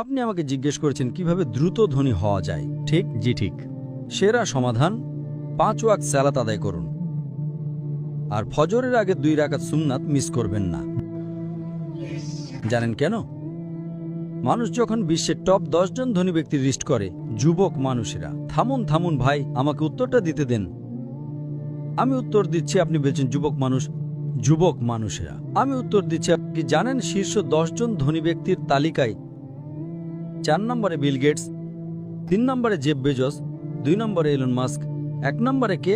আপনি আমাকে জিজ্ঞেস করেছেন কিভাবে দ্রুত ধনী হওয়া যায়, ঠিক? জি ঠিক। সেরা সমাধান 5 ওয়াক্ত সালাত আদায় করুন, আর ফজরের আগে 2 রাকাত সুন্নাত মিস করবেন না। জানেন কেন? মানুষ যখন বিশ্বের টপ 10 জন ধনী ব্যক্তির লিস্ট করে, যুবক মানুষেরা। থামুন থামুন ভাই, আমাকে উত্তরটা দিতে দেন। আমি উত্তর দিচ্ছি, আপনি বলছেন যুবক মানুষ। যুবক মানুষেরা, আমি উত্তর দিচ্ছি। আপনি জানেন শীর্ষ 10 জন ধনী ব্যক্তির তালিকায় 4 নম্বরে বিল গেটস, 3 নম্বরে জেফ বেজোস, 2 নম্বরে এলন মাস্ক, 1 নম্বরে কে?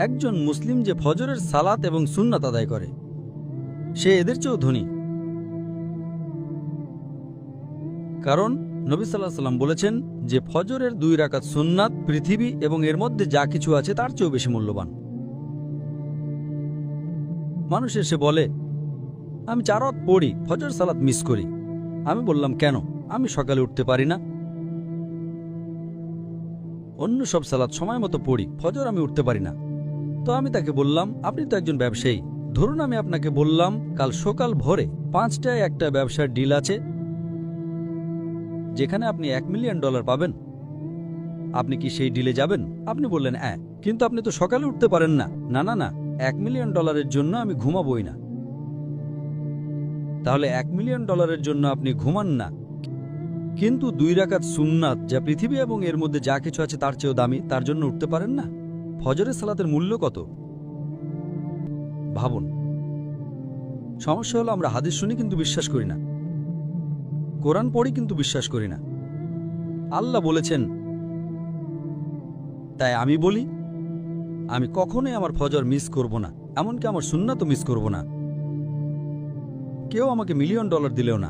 একজন মুসলিম যে ফজরের সালাত এবং সুন্নাত আদায় করে, সে এদের চেয়েও ধনী। কারণ নবী সাল্লাল্লাহু আলাইহি সাল্লাম বলেছেন যে ফজরের 2 রাকাত সুন্নাত পৃথিবী এবং এর মধ্যে যা কিছু আছে তার চেয়েও বেশি মূল্যবান। মানুষ এসে বলে, আমি 4 ওয়াক্ত পড়ি, ফজর সালাত মিস করি। আমি বললাম, কেন? আমি সকালে উঠতে পারি না। অন্য সব সালাত সময় মতো পড়ি, ফজর আমি উঠতে পারি না। তো আমি তাকে বললাম, আপনি তো একজন ব্যবসায়ী, ধরুন আমি আপনাকে বললাম কাল সকাল ভোরে 5টায় একটা ব্যবসার ডিল আছে যেখানে আপনি $1 মিলিয়ন পাবেন। আপনি কি সেই ডিলে যাবেন? আপনি বললেন হ্যাঁ, কিন্তু আপনি তো সকালে উঠতে পারেন না। না না না, $1 মিলিয়ন জন্য আমি ঘুমাবই না। তাহলে $1 মিলিয়ন জন্য আপনি ঘুমান না, কিন্তু 2 রাকাত সুন্নাত যা পৃথিবী এবং এর মধ্যে যা কিছু আছে তার চেয়েও দামি, তার জন্য উঠতে পারেন না? ফজরের সালাতের মূল্য কত ভাবুন। সমস্যা হলো আমরা হাদিস শুনি কিন্তু বিশ্বাস করি না, কোরআন পড়ি কিন্তু বিশ্বাস করি না। আল্লাহ বলেছেন, তাই আমি বলি আমি কখনোই আমার ফজর মিস করব না, এমনকি আমার সুন্নাতও মিস করব না। কেউ আমাকে $1 মিলিয়ন দিলেও না।